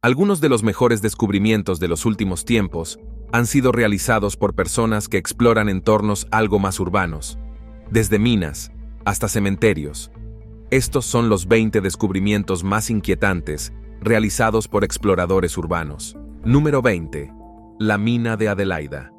Algunos de los mejores descubrimientos de los últimos tiempos han sido realizados por personas que exploran entornos algo más urbanos, desde minas hasta cementerios. Estos son los 20 descubrimientos más inquietantes realizados por exploradores urbanos. Número 20. La mina de Adelaida.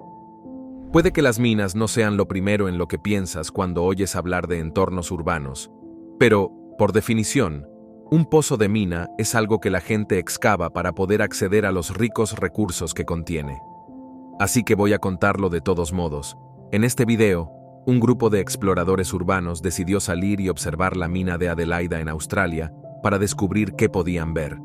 Puede que las minas no sean lo primero en lo que piensas cuando oyes hablar de entornos urbanos, pero, por definición, un pozo de mina es algo que la gente excava para poder acceder a los ricos recursos que contiene. Así que voy a contarlo de todos modos. En este video, un grupo de exploradores urbanos decidió salir y observar la mina de Adelaida en Australia para descubrir qué podían ver.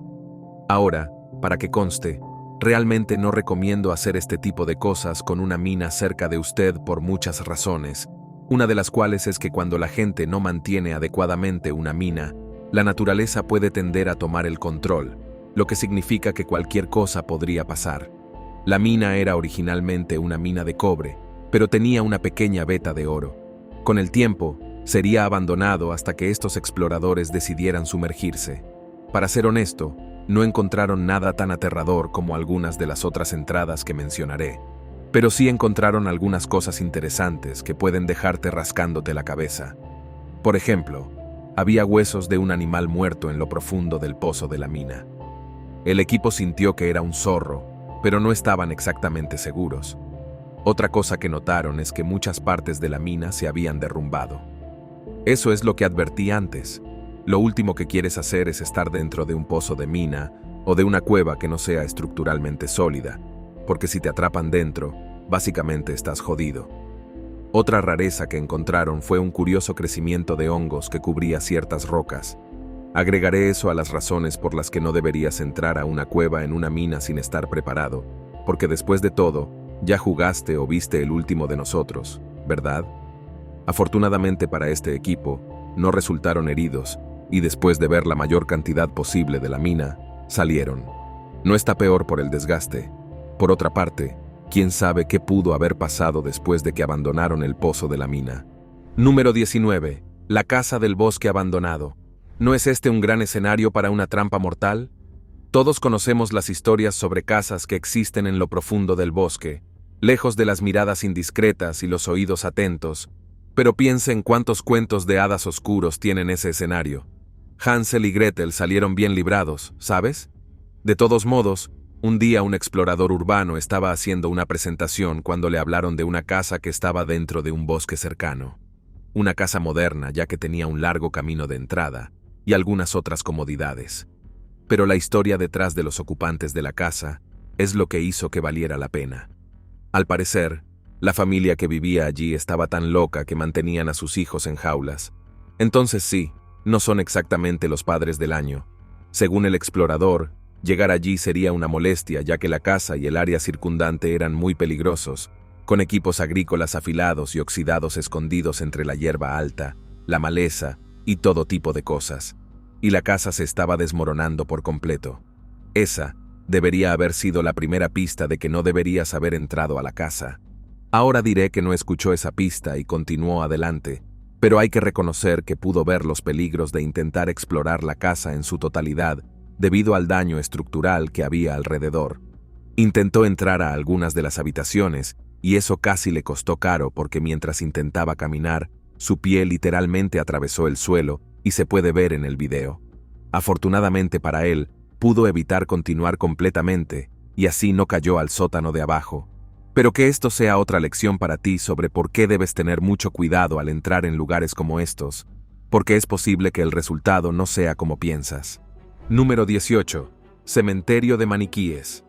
Ahora, para que conste, realmente no recomiendo hacer este tipo de cosas con una mina cerca de usted por muchas razones, una de las cuales es que cuando la gente no mantiene adecuadamente una mina, la naturaleza puede tender a tomar el control, lo que significa que cualquier cosa podría pasar. La mina era originalmente una mina de cobre, pero tenía una pequeña veta de oro. Con el tiempo, sería abandonado hasta que estos exploradores decidieran sumergirse. Para ser honesto, no encontraron nada tan aterrador como algunas de las otras entradas que mencionaré, pero sí encontraron algunas cosas interesantes que pueden dejarte rascándote la cabeza. Por ejemplo, había huesos de un animal muerto en lo profundo del pozo de la mina. El equipo sintió que era un zorro, pero no estaban exactamente seguros. Otra cosa que notaron es que muchas partes de la mina se habían derrumbado. Eso es lo que advertí antes. Lo último que quieres hacer es estar dentro de un pozo de mina o de una cueva que no sea estructuralmente sólida, porque si te atrapan dentro, básicamente estás jodido. Otra rareza que encontraron fue un curioso crecimiento de hongos que cubría ciertas rocas. Agregaré eso a las razones por las que no deberías entrar a una cueva en una mina sin estar preparado, porque después de todo, ya jugaste o viste el último de nosotros, ¿verdad? Afortunadamente para este equipo, no resultaron heridos, y después de ver la mayor cantidad posible de la mina, salieron. No está peor por el desgaste. Por otra parte, ¿quién sabe qué pudo haber pasado después de que abandonaron el pozo de la mina? Número 19. La casa del bosque abandonado. ¿No es este un gran escenario para una trampa mortal? Todos conocemos las historias sobre casas que existen en lo profundo del bosque, lejos de las miradas indiscretas y los oídos atentos, pero piensa en cuántos cuentos de hadas oscuros tienen ese escenario. Hansel y Gretel salieron bien librados, ¿sabes? De todos modos, un día un explorador urbano estaba haciendo una presentación cuando le hablaron de una casa que estaba dentro de un bosque cercano. Una casa moderna, ya que tenía un largo camino de entrada y algunas otras comodidades. Pero la historia detrás de los ocupantes de la casa es lo que hizo que valiera la pena. Al parecer, la familia que vivía allí estaba tan loca que mantenían a sus hijos en jaulas. Entonces sí, no son exactamente los padres del año. Según el explorador, llegar allí sería una molestia ya que la casa y el área circundante eran muy peligrosos, con equipos agrícolas afilados y oxidados escondidos entre la hierba alta, la maleza y todo tipo de cosas. Y la casa se estaba desmoronando por completo. Esa debería haber sido la primera pista de que no deberías haber entrado a la casa. Ahora diré que no escuchó esa pista y continuó adelante, pero hay que reconocer que pudo ver los peligros de intentar explorar la casa en su totalidad debido al daño estructural que había alrededor. Intentó entrar a algunas de las habitaciones y eso casi le costó caro porque mientras intentaba caminar, su pie literalmente atravesó el suelo y se puede ver en el video. Afortunadamente para él, pudo evitar continuar completamente y así no cayó al sótano de abajo. Pero que esto sea otra lección para ti sobre por qué debes tener mucho cuidado al entrar en lugares como estos, porque es posible que el resultado no sea como piensas. Número 18. Cementerio de maniquíes.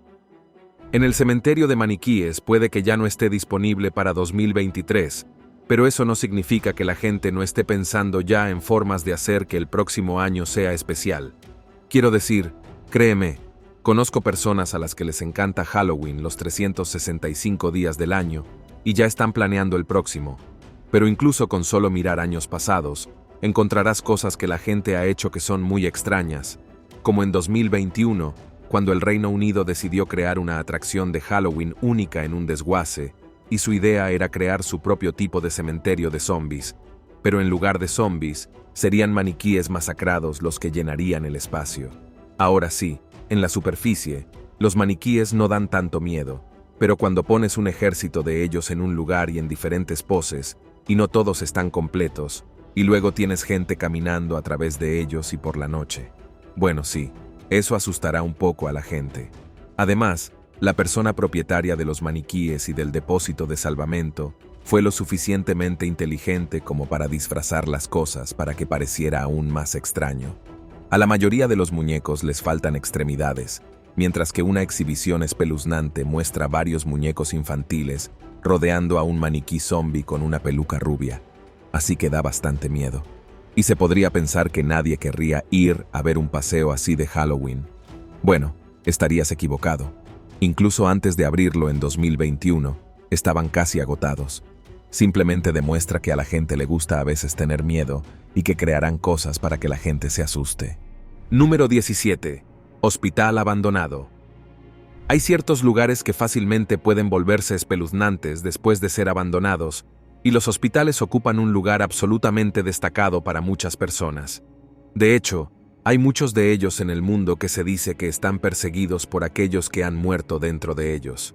En el cementerio de maniquíes puede que ya no esté disponible para 2023, pero eso no significa que la gente no esté pensando ya en formas de hacer que el próximo año sea especial. Quiero decir, créeme, conozco personas a las que les encanta Halloween los 365 días del año y ya están planeando el próximo, pero incluso con solo mirar años pasados, encontrarás cosas que la gente ha hecho que son muy extrañas, como en 2021, cuando el Reino Unido decidió crear una atracción de Halloween única en un desguace, y su idea era crear su propio tipo de cementerio de zombies, pero en lugar de zombies, serían maniquíes masacrados los que llenarían el espacio. Ahora sí, En la superficie, los maniquíes no dan tanto miedo, pero cuando pones un ejército de ellos en un lugar y en diferentes poses, y no todos están completos, y luego tienes gente caminando a través de ellos y por la noche. Bueno, sí, eso asustará un poco a la gente. Además, la persona propietaria de los maniquíes y del depósito de salvamento fue lo suficientemente inteligente como para disfrazar las cosas para que pareciera aún más extraño. A la mayoría de los muñecos les faltan extremidades, mientras que una exhibición espeluznante muestra varios muñecos infantiles rodeando a un maniquí zombie con una peluca rubia. Así que da bastante miedo. Y se podría pensar que nadie querría ir a ver un paseo así de Halloween. Bueno, estarías equivocado. Incluso antes de abrirlo en 2021, estaban casi agotados. Simplemente demuestra que a la gente le gusta a veces tener miedo y que crearán cosas para que la gente se asuste. Número 17. Hospital abandonado. Hay ciertos lugares que fácilmente pueden volverse espeluznantes después de ser abandonados, y los hospitales ocupan un lugar absolutamente destacado para muchas personas. De hecho, hay muchos de ellos en el mundo que se dice que están perseguidos por aquellos que han muerto dentro de ellos.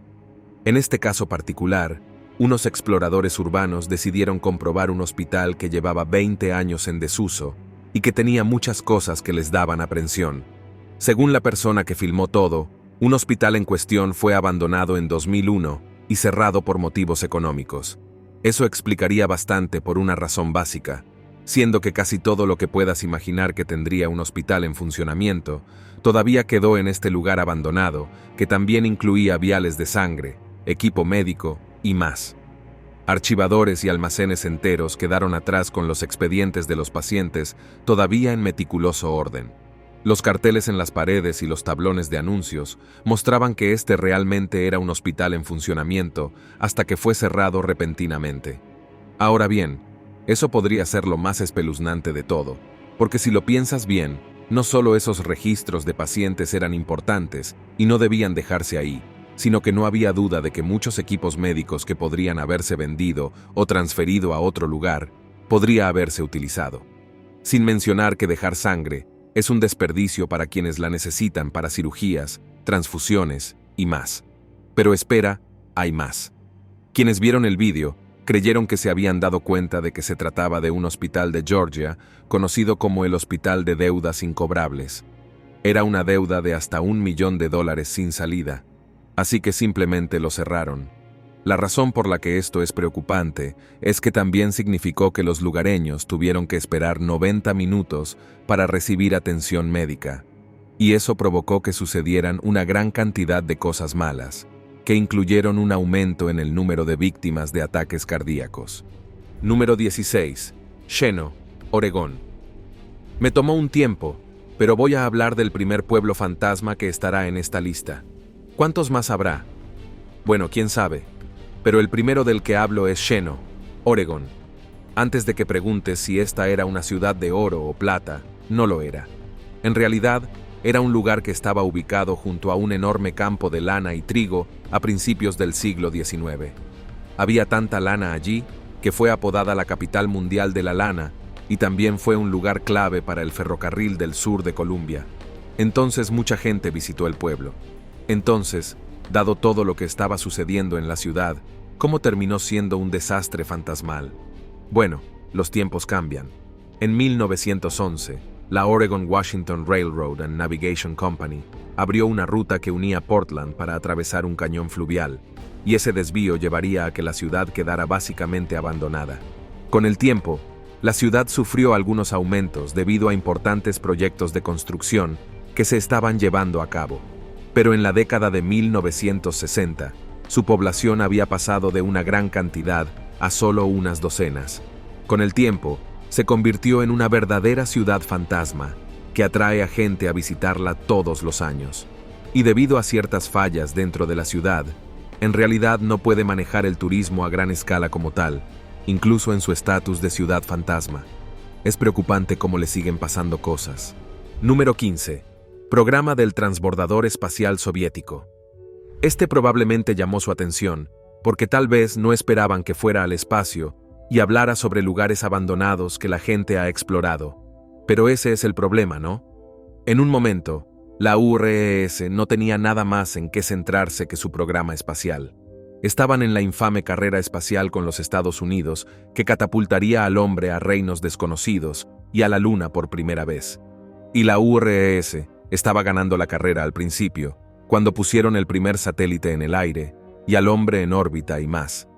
En este caso particular, unos exploradores urbanos decidieron comprobar un hospital que llevaba 20 años en desuso y que tenía muchas cosas que les daban aprensión. Según la persona que filmó todo, un hospital en cuestión fue abandonado en 2001 y cerrado por motivos económicos. Eso explicaría bastante por una razón básica, siendo que casi todo lo que puedas imaginar que tendría un hospital en funcionamiento, todavía quedó en este lugar abandonado, que también incluía viales de sangre, equipo médico y más. Archivadores y almacenes enteros quedaron atrás con los expedientes de los pacientes todavía en meticuloso orden. Los carteles en las paredes y los tablones de anuncios mostraban que este realmente era un hospital en funcionamiento hasta que fue cerrado repentinamente. Ahora bien, eso podría ser lo más espeluznante de todo, porque si lo piensas bien, no solo esos registros de pacientes eran importantes y no debían dejarse ahí, sino que no había duda de que muchos equipos médicos que podrían haberse vendido o transferido a otro lugar podría haberse utilizado. Sin mencionar que dejar sangre es un desperdicio para quienes la necesitan para cirugías, transfusiones y más. Pero espera, hay más. Quienes vieron el vídeo creyeron que se habían dado cuenta de que se trataba de un hospital de Georgia, conocido como el Hospital de Deudas Incobrables. Era una deuda de hasta $1 millón sin salida, así que simplemente lo cerraron. La razón por la que esto es preocupante es que también significó que los lugareños tuvieron que esperar 90 minutos para recibir atención médica, y eso provocó que sucedieran una gran cantidad de cosas malas, que incluyeron un aumento en el número de víctimas de ataques cardíacos. Número 16. Sheno, Oregón. Me tomó un tiempo, pero voy a hablar del primer pueblo fantasma que estará en esta lista. ¿Cuántos más habrá? Bueno, quién sabe. Pero el primero del que hablo es Sheno, Oregón. Antes de que preguntes si esta era una ciudad de oro o plata, no lo era. En realidad, era un lugar que estaba ubicado junto a un enorme campo de lana y trigo a principios del siglo XIX. Había tanta lana allí que fue apodada la capital mundial de la lana y también fue un lugar clave para el ferrocarril del sur de Columbia. Entonces mucha gente visitó el pueblo. Entonces, dado todo lo que estaba sucediendo en la ciudad, ¿cómo terminó siendo un desastre fantasmal? Bueno, los tiempos cambian. En 1911, la Oregon-Washington Railroad and Navigation Company abrió una ruta que unía Portland para atravesar un cañón fluvial, y ese desvío llevaría a que la ciudad quedara básicamente abandonada. Con el tiempo, la ciudad sufrió algunos aumentos debido a importantes proyectos de construcción que se estaban llevando a cabo. Pero en la década de 1960, su población había pasado de una gran cantidad a solo unas docenas. Con el tiempo, se convirtió en una verdadera ciudad fantasma, que atrae a gente a visitarla todos los años. Y debido a ciertas fallas dentro de la ciudad, en realidad no puede manejar el turismo a gran escala como tal, incluso en su estatus de ciudad fantasma. Es preocupante cómo le siguen pasando cosas. Número 15. Programa del transbordador espacial soviético. Este probablemente llamó su atención, porque tal vez no esperaban que fuera al espacio y hablara sobre lugares abandonados que la gente ha explorado. Pero ese es el problema, ¿no? En un momento, La URSS no tenía nada más en qué centrarse que su programa espacial. Estaban en la infame carrera espacial con los Estados Unidos, que catapultaría al hombre a reinos desconocidos y a la Luna por primera vez. Y la URSS estaba ganando la carrera al principio, cuando pusieron el primer satélite en el aire y al hombre en órbita y más.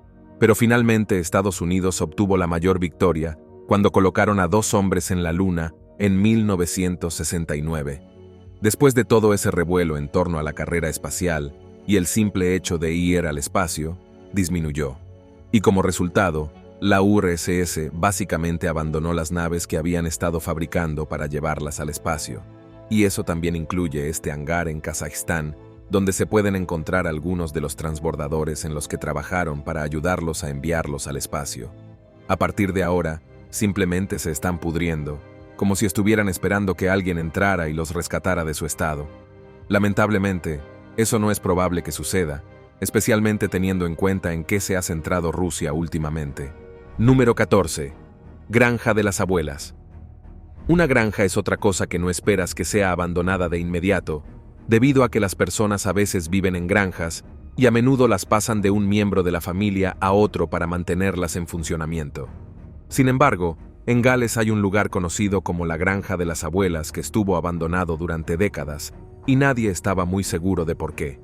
Pero finalmente Estados Unidos obtuvo la mayor victoria cuando colocaron a 2 hombres en la Luna en 1969. Después de todo ese revuelo en torno a la carrera espacial y el simple hecho de ir al espacio, disminuyó. Y como resultado, la URSS básicamente abandonó las naves que habían estado fabricando para llevarlas al espacio. Y eso también incluye este hangar en Kazajistán, donde se pueden encontrar algunos de los transbordadores en los que trabajaron para ayudarlos a enviarlos al espacio. A partir de ahora, simplemente se están pudriendo, como si estuvieran esperando que alguien entrara y los rescatara de su estado. Lamentablemente, eso no es probable que suceda, especialmente teniendo en cuenta en qué se ha centrado Rusia últimamente. Número 14. Granja de las abuelas. Una granja es otra cosa que no esperas que sea abandonada de inmediato, debido a que las personas a veces viven en granjas y a menudo las pasan de un miembro de la familia a otro para mantenerlas en funcionamiento. Sin embargo, en Gales hay un lugar conocido como la Granja de las Abuelas que estuvo abandonado durante décadas y nadie estaba muy seguro de por qué.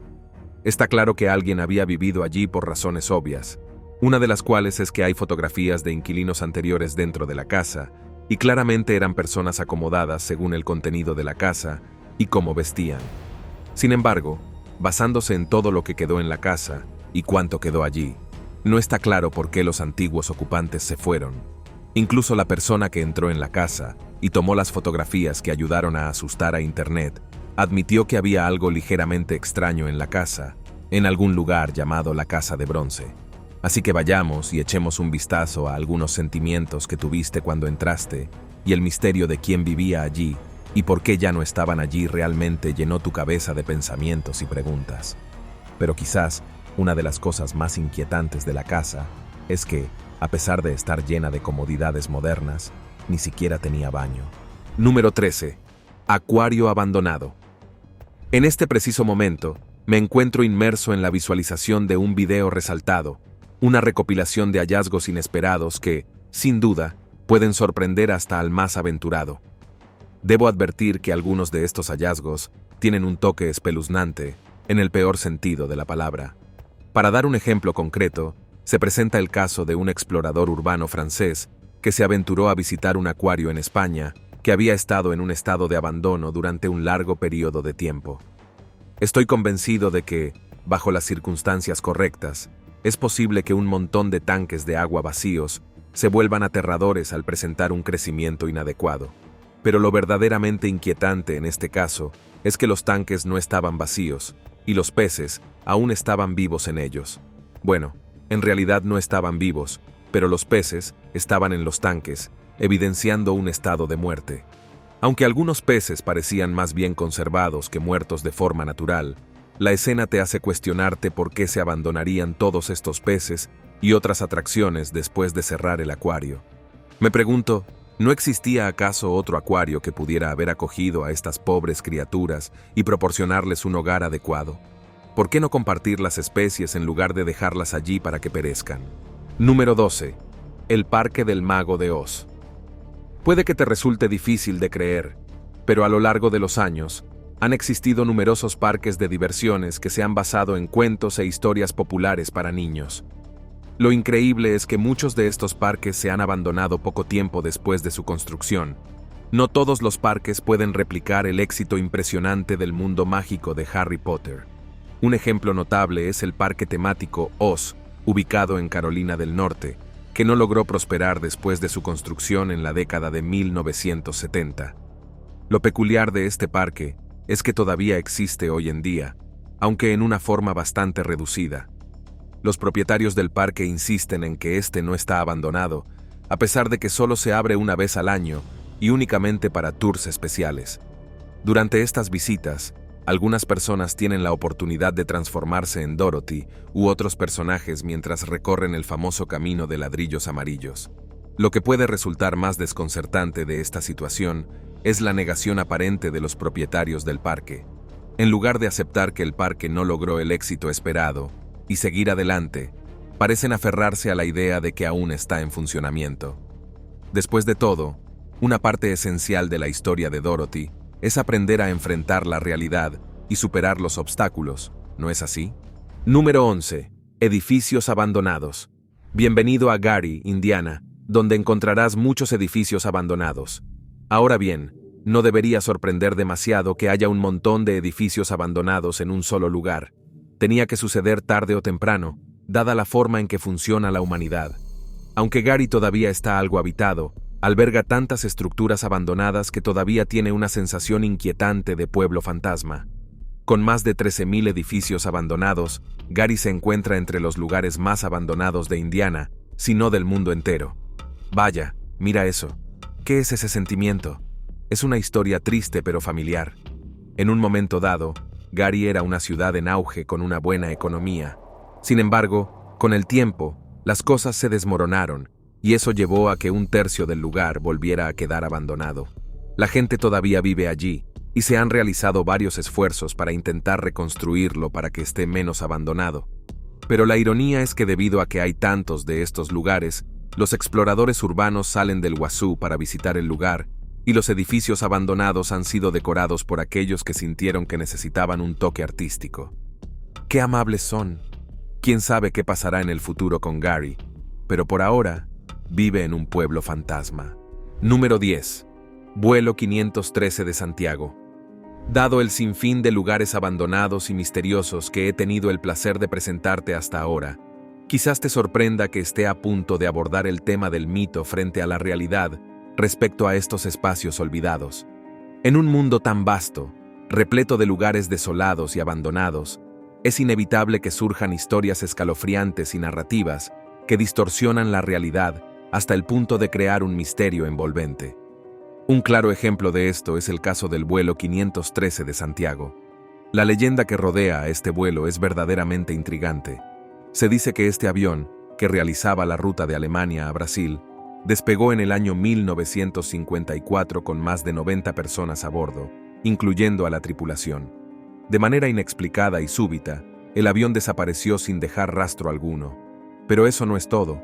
Está claro que alguien había vivido allí por razones obvias, una de las cuales es que hay fotografías de inquilinos anteriores dentro de la casa y claramente eran personas acomodadas según el contenido de la casa y cómo vestían. Sin embargo, basándose en todo lo que quedó en la casa y cuánto quedó allí, no está claro por qué los antiguos ocupantes se fueron. Incluso la persona que entró en la casa y tomó las fotografías que ayudaron a asustar a Internet, admitió que había algo ligeramente extraño en la casa, en algún lugar llamado la Casa de Bronce. Así que vayamos y echemos un vistazo a algunos sentimientos que tuviste cuando entraste y el misterio de quién vivía allí y por qué ya no estaban allí realmente llenó tu cabeza de pensamientos y preguntas. Pero quizás una de las cosas más inquietantes de la casa es que, a pesar de estar llena de comodidades modernas, ni siquiera tenía baño. Número 13. Acuario abandonado. En este preciso momento, me encuentro inmerso en la visualización de un video resaltado, una recopilación de hallazgos inesperados que, sin duda, pueden sorprender hasta al más aventurado. Debo advertir que algunos de estos hallazgos tienen un toque espeluznante, en el peor sentido de la palabra. Para dar un ejemplo concreto, se presenta el caso de un explorador urbano francés que se aventuró a visitar un acuario en España que había estado en un estado de abandono durante un largo periodo de tiempo. Estoy convencido de que, bajo las circunstancias correctas, es posible que un montón de tanques de agua vacíos se vuelvan aterradores al presentar un crecimiento inadecuado. Pero lo verdaderamente inquietante en este caso es que los tanques no estaban vacíos y los peces aún estaban vivos en ellos. Bueno, en realidad no estaban vivos, pero los peces estaban en los tanques, evidenciando un estado de muerte. Aunque algunos peces parecían más bien conservados que muertos de forma natural, la escena te hace cuestionarte por qué se abandonarían todos estos peces y otras atracciones después de cerrar el acuario. Me pregunto, ¿no existía acaso otro acuario que pudiera haber acogido a estas pobres criaturas y proporcionarles un hogar adecuado? ¿Por qué no compartir las especies en lugar de dejarlas allí para que perezcan? Número 12. El Parque del Mago de Oz. Puede que te resulte difícil de creer, pero a lo largo de los años, han existido numerosos parques de diversiones que se han basado en cuentos e historias populares para niños. Lo increíble es que muchos de estos parques se han abandonado poco tiempo después de su construcción. No todos los parques pueden replicar el éxito impresionante del mundo mágico de Harry Potter. Un ejemplo notable es el parque temático Oz, ubicado en Carolina del Norte, que no logró prosperar después de su construcción en la década de 1970. Lo peculiar de este parque es que todavía existe hoy en día, aunque en una forma bastante reducida. Los propietarios del parque insisten en que este no está abandonado, a pesar de que solo se abre una vez al año y únicamente para tours especiales. Durante estas visitas, algunas personas tienen la oportunidad de transformarse en Dorothy u otros personajes mientras recorren el famoso camino de ladrillos amarillos. Lo que puede resultar más desconcertante de esta situación es la negación aparente de los propietarios del parque. En lugar de aceptar que el parque no logró el éxito esperado y seguir adelante, parecen aferrarse a la idea de que aún está en funcionamiento. Después de todo, una parte esencial de la historia de Dorothy es aprender a enfrentar la realidad y superar los obstáculos, ¿no es así? Número 11. Edificios abandonados. Bienvenido a Gary, Indiana, donde encontrarás muchos edificios abandonados. Ahora bien, no debería sorprender demasiado que haya un montón de edificios abandonados en un solo lugar. Tenía que suceder tarde o temprano, dada la forma en que funciona la humanidad. Aunque Gary todavía está algo habitado, alberga tantas estructuras abandonadas que todavía tiene una sensación inquietante de pueblo fantasma. Con más de 13,000 edificios abandonados, Gary se encuentra entre los lugares más abandonados de Indiana, si no del mundo entero. Vaya, mira eso. ¿Qué es ese sentimiento? Es una historia triste pero familiar. En un momento dado, Gary era una ciudad en auge con una buena economía. Sin embargo, con el tiempo, las cosas se desmoronaron, y eso llevó a que un tercio del lugar volviera a quedar abandonado. La gente todavía vive allí, y se han realizado varios esfuerzos para intentar reconstruirlo para que esté menos abandonado. Pero la ironía es que debido a que hay tantos de estos lugares, los exploradores urbanos salen del Wazoo para visitar el lugar, y los edificios abandonados han sido decorados por aquellos que sintieron que necesitaban un toque artístico. ¡Qué amables son! Quién sabe qué pasará en el futuro con Gary, pero por ahora vive en un pueblo fantasma. Número 10. Vuelo 513 de Santiago. Dado el sinfín de lugares abandonados y misteriosos que he tenido el placer de presentarte hasta ahora, quizás te sorprenda que esté a punto de abordar el tema del mito frente a la realidad respecto a estos espacios olvidados. En un mundo tan vasto, repleto de lugares desolados y abandonados, es inevitable que surjan historias escalofriantes y narrativas que distorsionan la realidad hasta el punto de crear un misterio envolvente. Un claro ejemplo de esto es el caso del vuelo 513 de Santiago. La leyenda que rodea a este vuelo es verdaderamente intrigante. Se dice que este avión, que realizaba la ruta de Alemania a Brasil, despegó en el año 1954 con más de 90 personas a bordo, incluyendo a la tripulación. De manera inexplicada y súbita, el avión desapareció sin dejar rastro alguno. Pero eso no es todo.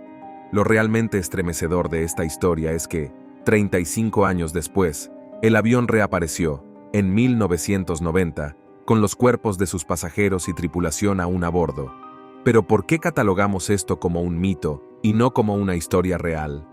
Lo realmente estremecedor de esta historia es que, 35 años después, el avión reapareció, en 1990, con los cuerpos de sus pasajeros y tripulación aún a bordo. Pero ¿por qué catalogamos esto como un mito y no como una historia real?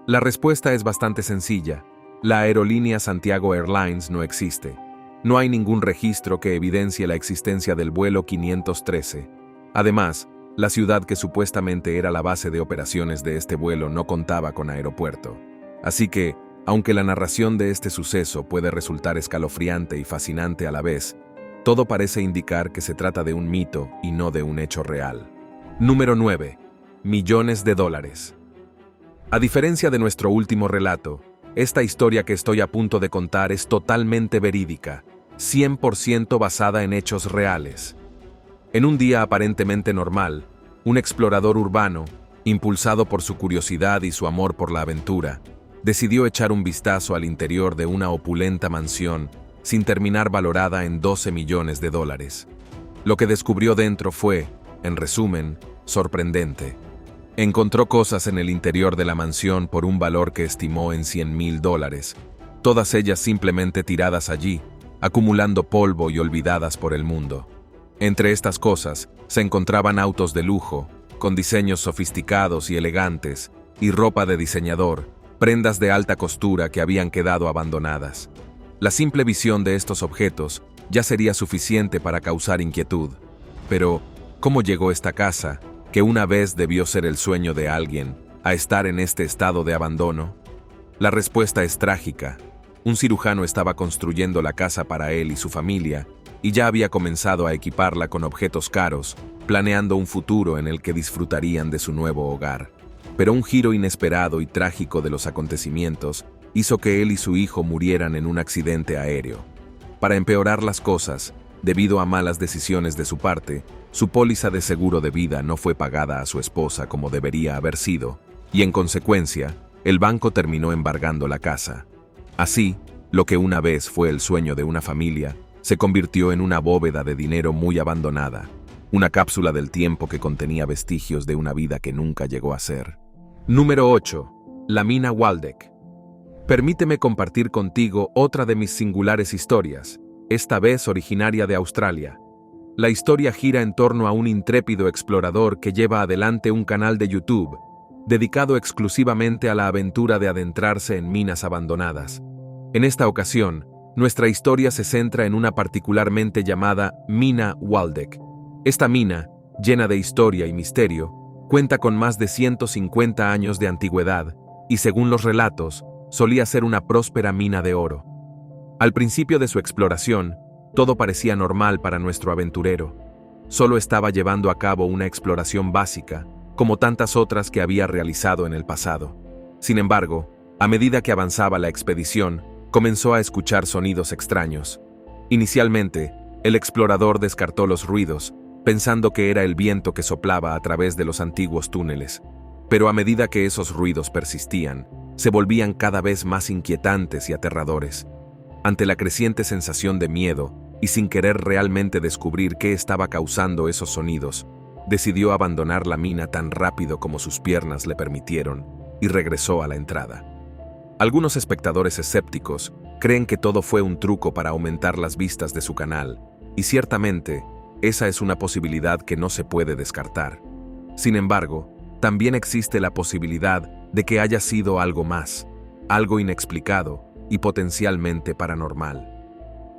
La respuesta es bastante sencilla. La aerolínea Santiago Airlines no existe. No hay ningún registro que evidencie la existencia del vuelo 513. Además, la ciudad que supuestamente era la base de operaciones de este vuelo no contaba con aeropuerto. Así que, aunque la narración de este suceso puede resultar escalofriante y fascinante a la vez, todo parece indicar que se trata de un mito y no de un hecho real. Número 9. Millones de dólares. A diferencia de nuestro último relato, esta historia que estoy a punto de contar es totalmente verídica, 100% basada en hechos reales. En un día aparentemente normal, un explorador urbano, impulsado por su curiosidad y su amor por la aventura, decidió echar un vistazo al interior de una opulenta mansión sin terminar valorada en 12 millones de dólares. Lo que descubrió dentro fue, en resumen, sorprendente. Encontró cosas en el interior de la mansión por un valor que estimó en $100,000, todas ellas simplemente tiradas allí, acumulando polvo y olvidadas por el mundo. Entre estas cosas se encontraban autos de lujo, con diseños sofisticados y elegantes, y ropa de diseñador, prendas de alta costura que habían quedado abandonadas. La simple visión de estos objetos ya sería suficiente para causar inquietud. Pero, ¿cómo llegó esta casa, que una vez debió ser el sueño de alguien, a estar en este estado de abandono? La respuesta es trágica. Un cirujano estaba construyendo la casa para él y su familia, y ya había comenzado a equiparla con objetos caros, planeando un futuro en el que disfrutarían de su nuevo hogar. Pero un giro inesperado y trágico de los acontecimientos hizo que él y su hijo murieran en un accidente aéreo. Para empeorar las cosas, debido a malas decisiones de su parte, su póliza de seguro de vida no fue pagada a su esposa como debería haber sido, y en consecuencia, el banco terminó embargando la casa. Así, lo que una vez fue el sueño de una familia, se convirtió en una bóveda de dinero muy abandonada, una cápsula del tiempo que contenía vestigios de una vida que nunca llegó a ser. Número 8. La mina Waldeck. Permíteme compartir contigo otra de mis singulares historias, esta vez originaria de Australia. La historia gira en torno a un intrépido explorador que lleva adelante un canal de YouTube dedicado exclusivamente a la aventura de adentrarse en minas abandonadas. En esta ocasión, nuestra historia se centra en una particularmente llamada Mina Waldeck. Esta mina, llena de historia y misterio, cuenta con más de 150 años de antigüedad y, según los relatos, solía ser una próspera mina de oro. Al principio de su exploración, todo parecía normal para nuestro aventurero. Solo estaba llevando a cabo una exploración básica, como tantas otras que había realizado en el pasado. Sin embargo, a medida que avanzaba la expedición, comenzó a escuchar sonidos extraños. Inicialmente, el explorador descartó los ruidos, pensando que era el viento que soplaba a través de los antiguos túneles. Pero a medida que esos ruidos persistían, se volvían cada vez más inquietantes y aterradores. Ante la creciente sensación de miedo, y sin querer realmente descubrir qué estaba causando esos sonidos, decidió abandonar la mina tan rápido como sus piernas le permitieron y regresó a la entrada. Algunos espectadores escépticos creen que todo fue un truco para aumentar las vistas de su canal, y ciertamente, esa es una posibilidad que no se puede descartar. Sin embargo, también existe la posibilidad de que haya sido algo más, algo inexplicado y potencialmente paranormal.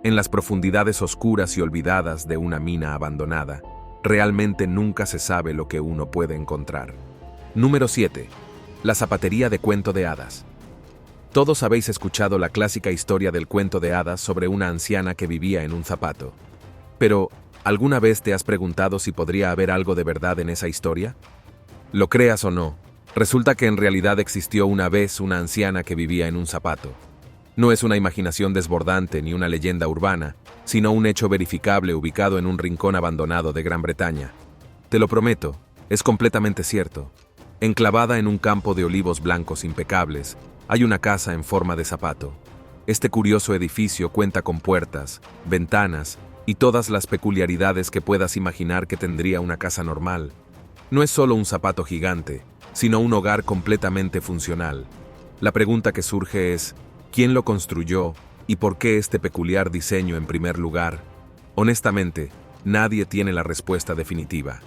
En las profundidades oscuras y olvidadas de una mina abandonada, realmente nunca se sabe lo que uno puede encontrar. Número 7. La zapatería de cuento de hadas. Todos habéis escuchado la clásica historia del cuento de hadas sobre una anciana que vivía en un zapato. Pero, ¿alguna vez te has preguntado si podría haber algo de verdad en esa historia? Lo creas o no, resulta que en realidad existió una vez una anciana que vivía en un zapato. No es una imaginación desbordante ni una leyenda urbana, sino un hecho verificable ubicado en un rincón abandonado de Gran Bretaña. Te lo prometo, es completamente cierto. Enclavada en un campo de olivos blancos impecables, hay una casa en forma de zapato. Este curioso edificio cuenta con puertas, ventanas y todas las peculiaridades que puedas imaginar que tendría una casa normal. No es solo un zapato gigante, sino un hogar completamente funcional. La pregunta que surge es, ¿quién lo construyó y por qué este peculiar diseño en primer lugar? Honestamente, nadie tiene la respuesta definitiva.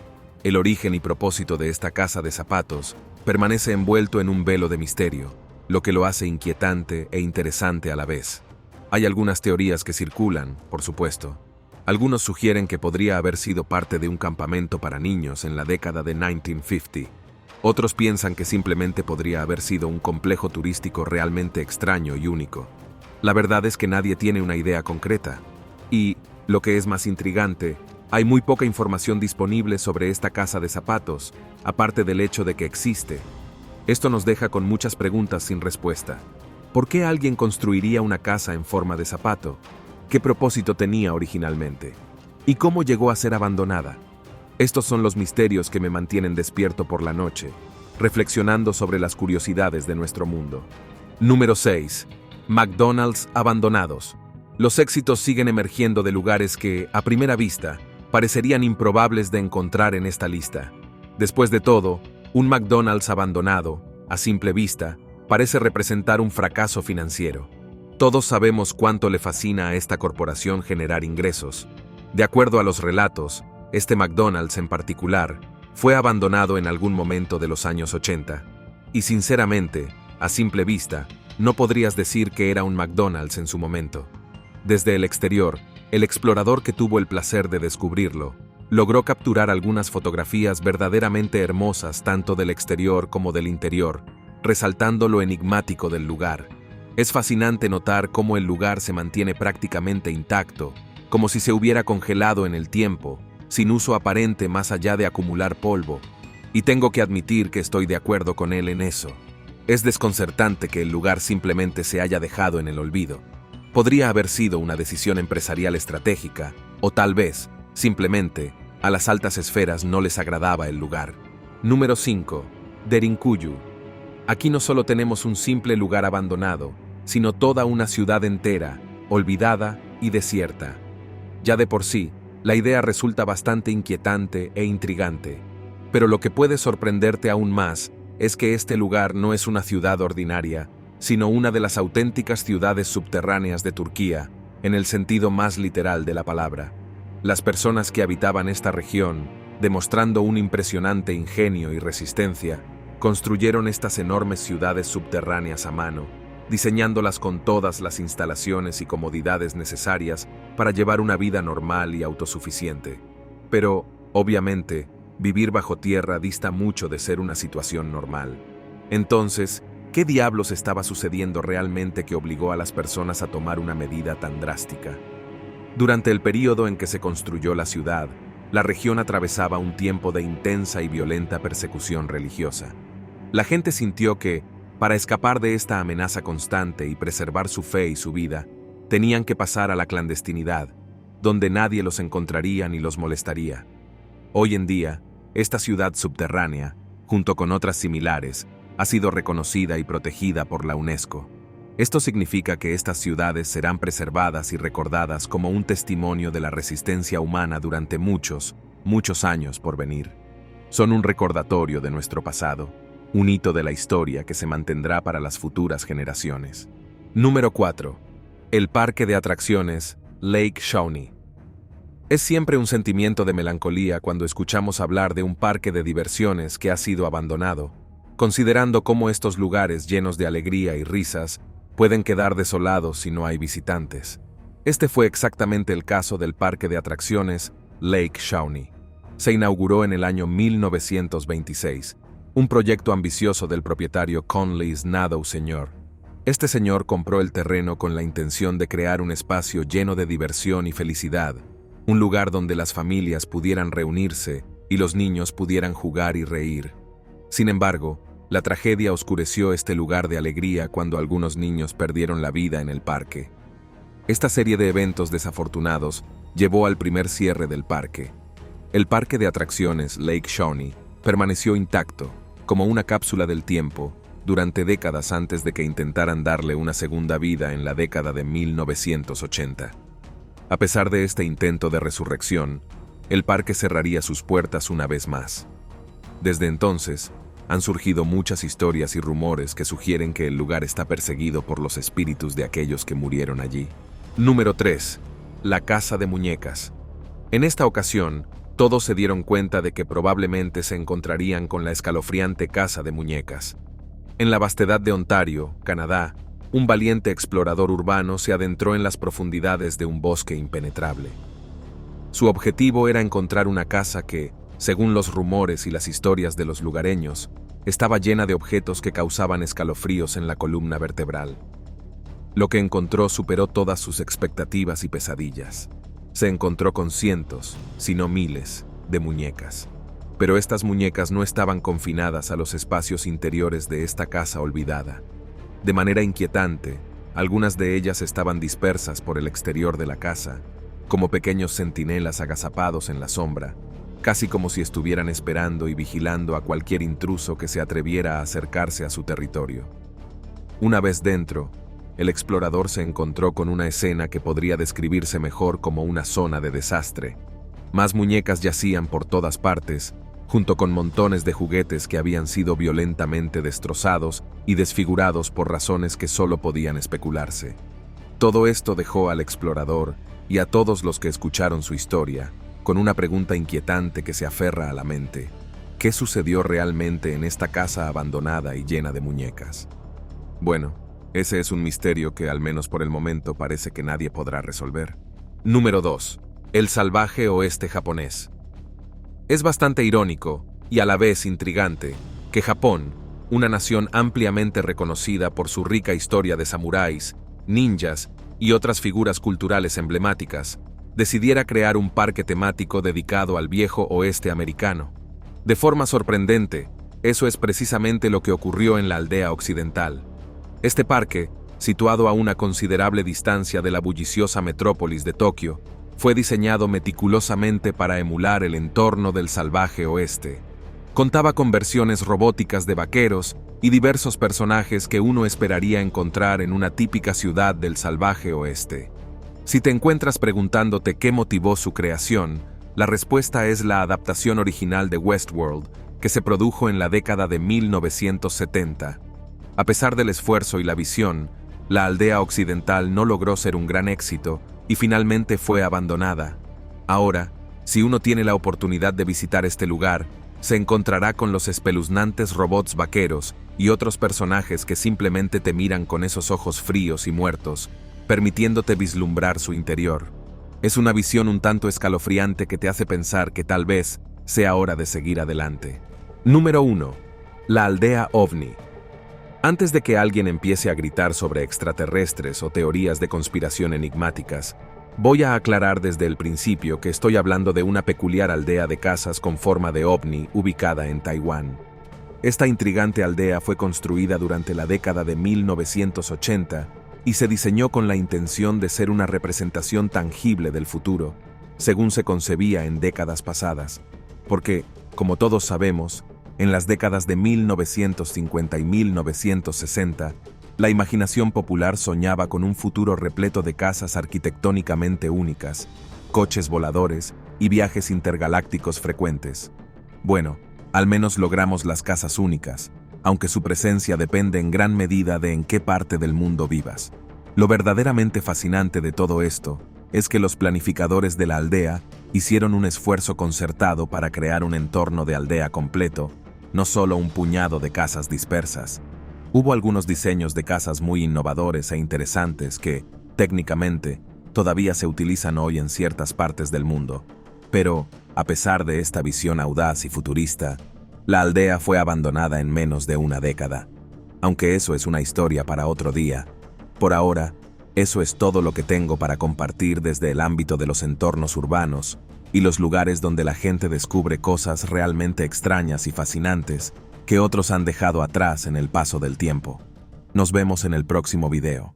El origen y propósito de esta casa de zapatos permanece envuelto en un velo de misterio, lo que lo hace inquietante e interesante a la vez. Hay algunas teorías que circulan, por supuesto. Algunos sugieren que podría haber sido parte de un campamento para niños en la década de 1950. Otros piensan que simplemente podría haber sido un complejo turístico realmente extraño y único. La verdad es que nadie tiene una idea concreta. Y, lo que es más intrigante, hay muy poca información disponible sobre esta casa de zapatos, aparte del hecho de que existe. Esto nos deja con muchas preguntas sin respuesta. ¿Por qué alguien construiría una casa en forma de zapato? ¿Qué propósito tenía originalmente? ¿Y cómo llegó a ser abandonada? Estos son los misterios que me mantienen despierto por la noche, reflexionando sobre las curiosidades de nuestro mundo. Número 6. McDonald's abandonados. Los éxitos siguen emergiendo de lugares que, a primera vista, parecerían improbables de encontrar en esta lista. Después de todo, un McDonald's abandonado, a simple vista, parece representar un fracaso financiero. Todos sabemos cuánto le fascina a esta corporación generar ingresos. De acuerdo a los relatos, este McDonald's en particular fue abandonado en algún momento de los años 80. Y sinceramente, a simple vista, no podrías decir que era un McDonald's en su momento. Desde el exterior, el explorador que tuvo el placer de descubrirlo, logró capturar algunas fotografías verdaderamente hermosas tanto del exterior como del interior, resaltando lo enigmático del lugar. Es fascinante notar cómo el lugar se mantiene prácticamente intacto, como si se hubiera congelado en el tiempo, sin uso aparente más allá de acumular polvo. Y tengo que admitir que estoy de acuerdo con él en eso. Es desconcertante que el lugar simplemente se haya dejado en el olvido. Podría haber sido una decisión empresarial estratégica, o tal vez, simplemente, a las altas esferas no les agradaba el lugar. Número 5. Derinkuyu. Aquí no solo tenemos un simple lugar abandonado, sino toda una ciudad entera, olvidada y desierta. Ya de por sí, la idea resulta bastante inquietante e intrigante. Pero lo que puede sorprenderte aún más es que este lugar no es una ciudad ordinaria, sino una de las auténticas ciudades subterráneas de Turquía, en el sentido más literal de la palabra. Las personas que habitaban esta región, demostrando un impresionante ingenio y resistencia, construyeron estas enormes ciudades subterráneas a mano, diseñándolas con todas las instalaciones y comodidades necesarias para llevar una vida normal y autosuficiente. Pero, obviamente, vivir bajo tierra dista mucho de ser una situación normal. Entonces, ¿qué diablos estaba sucediendo realmente que obligó a las personas a tomar una medida tan drástica? Durante el período en que se construyó la ciudad, la región atravesaba un tiempo de intensa y violenta persecución religiosa. La gente sintió que, para escapar de esta amenaza constante y preservar su fe y su vida, tenían que pasar a la clandestinidad, donde nadie los encontraría ni los molestaría. Hoy en día, esta ciudad subterránea, junto con otras similares, ha sido reconocida y protegida por la UNESCO. Esto significa que estas ciudades serán preservadas y recordadas como un testimonio de la resistencia humana durante muchos, muchos años por venir. Son un recordatorio de nuestro pasado, un hito de la historia que se mantendrá para las futuras generaciones. Número 4. El parque de atracciones Lake Shawnee. Es siempre un sentimiento de melancolía cuando escuchamos hablar de un parque de diversiones que ha sido abandonado, considerando cómo estos lugares llenos de alegría y risas pueden quedar desolados si no hay visitantes. Este fue exactamente el caso del parque de atracciones Lake Shawnee. Se inauguró en el año 1926, un proyecto ambicioso del propietario Conley Nadeau Sr. Este señor compró el terreno con la intención de crear un espacio lleno de diversión y felicidad, un lugar donde las familias pudieran reunirse y los niños pudieran jugar y reír. Sin embargo, la tragedia oscureció este lugar de alegría cuando algunos niños perdieron la vida en el parque. Esta serie de eventos desafortunados llevó al primer cierre del parque. El parque de atracciones Lake Shawnee permaneció intacto, como una cápsula del tiempo, durante décadas antes de que intentaran darle una segunda vida en la década de 1980. A pesar de este intento de resurrección, el parque cerraría sus puertas una vez más. Desde entonces, han surgido muchas historias y rumores que sugieren que el lugar está perseguido por los espíritus de aquellos que murieron allí. Número 3. La Casa de Muñecas. En esta ocasión, todos se dieron cuenta de que probablemente se encontrarían con la escalofriante Casa de Muñecas. En la vastedad de Ontario, Canadá, un valiente explorador urbano se adentró en las profundidades de un bosque impenetrable. Su objetivo era encontrar una casa que, según los rumores y las historias de los lugareños, estaba llena de objetos que causaban escalofríos en la columna vertebral. Lo que encontró superó todas sus expectativas y pesadillas. Se encontró con cientos, si no miles, de muñecas. Pero estas muñecas no estaban confinadas a los espacios interiores de esta casa olvidada. De manera inquietante, algunas de ellas estaban dispersas por el exterior de la casa, como pequeños centinelas agazapados en la sombra, casi como si estuvieran esperando y vigilando a cualquier intruso que se atreviera a acercarse a su territorio. Una vez dentro, el explorador se encontró con una escena que podría describirse mejor como una zona de desastre. Más muñecas yacían por todas partes, junto con montones de juguetes que habían sido violentamente destrozados y desfigurados por razones que solo podían especularse. Todo esto dejó al explorador y a todos los que escucharon su historia con una pregunta inquietante que se aferra a la mente. ¿Qué sucedió realmente en esta casa abandonada y llena de muñecas? Bueno, ese es un misterio que, al menos por el momento, parece que nadie podrá resolver. Número 2. El salvaje oeste japonés. Es bastante irónico, y a la vez intrigante, que Japón, una nación ampliamente reconocida por su rica historia de samuráis, ninjas y otras figuras culturales emblemáticas, decidiera crear un parque temático dedicado al viejo oeste americano. De forma sorprendente, eso es precisamente lo que ocurrió en la aldea occidental. Este parque, situado a una considerable distancia de la bulliciosa metrópolis de Tokio, fue diseñado meticulosamente para emular el entorno del salvaje oeste. Contaba con versiones robóticas de vaqueros y diversos personajes que uno esperaría encontrar en una típica ciudad del salvaje oeste. Si te encuentras preguntándote qué motivó su creación, la respuesta es la adaptación original de Westworld, que se produjo en la década de 1970. A pesar del esfuerzo y la visión, la aldea occidental no logró ser un gran éxito y finalmente fue abandonada. Ahora, si uno tiene la oportunidad de visitar este lugar, se encontrará con los espeluznantes robots vaqueros y otros personajes que simplemente te miran con esos ojos fríos y muertos, permitiéndote vislumbrar su interior. Es una visión un tanto escalofriante que te hace pensar que tal vez sea hora de seguir adelante. Número 1. La aldea OVNI. Antes de que alguien empiece a gritar sobre extraterrestres o teorías de conspiración enigmáticas, voy a aclarar desde el principio que estoy hablando de una peculiar aldea de casas con forma de ovni ubicada en Taiwán. Esta intrigante aldea fue construida durante la década de 1980 y se diseñó con la intención de ser una representación tangible del futuro, según se concebía en décadas pasadas, porque, como todos sabemos, en las décadas de 1950 y 1960, la imaginación popular soñaba con un futuro repleto de casas arquitectónicamente únicas, coches voladores y viajes intergalácticos frecuentes. Bueno, al menos logramos las casas únicas, aunque su presencia depende en gran medida de en qué parte del mundo vivas. Lo verdaderamente fascinante de todo esto es que los planificadores de la aldea hicieron un esfuerzo concertado para crear un entorno de aldea completo, no solo un puñado de casas dispersas. Hubo algunos diseños de casas muy innovadores e interesantes que, técnicamente, todavía se utilizan hoy en ciertas partes del mundo. Pero, a pesar de esta visión audaz y futurista, la aldea fue abandonada en menos de una década. Aunque eso es una historia para otro día. Por ahora, eso es todo lo que tengo para compartir desde el ámbito de los entornos urbanos y los lugares donde la gente descubre cosas realmente extrañas y fascinantes que otros han dejado atrás en el paso del tiempo. Nos vemos en el próximo video.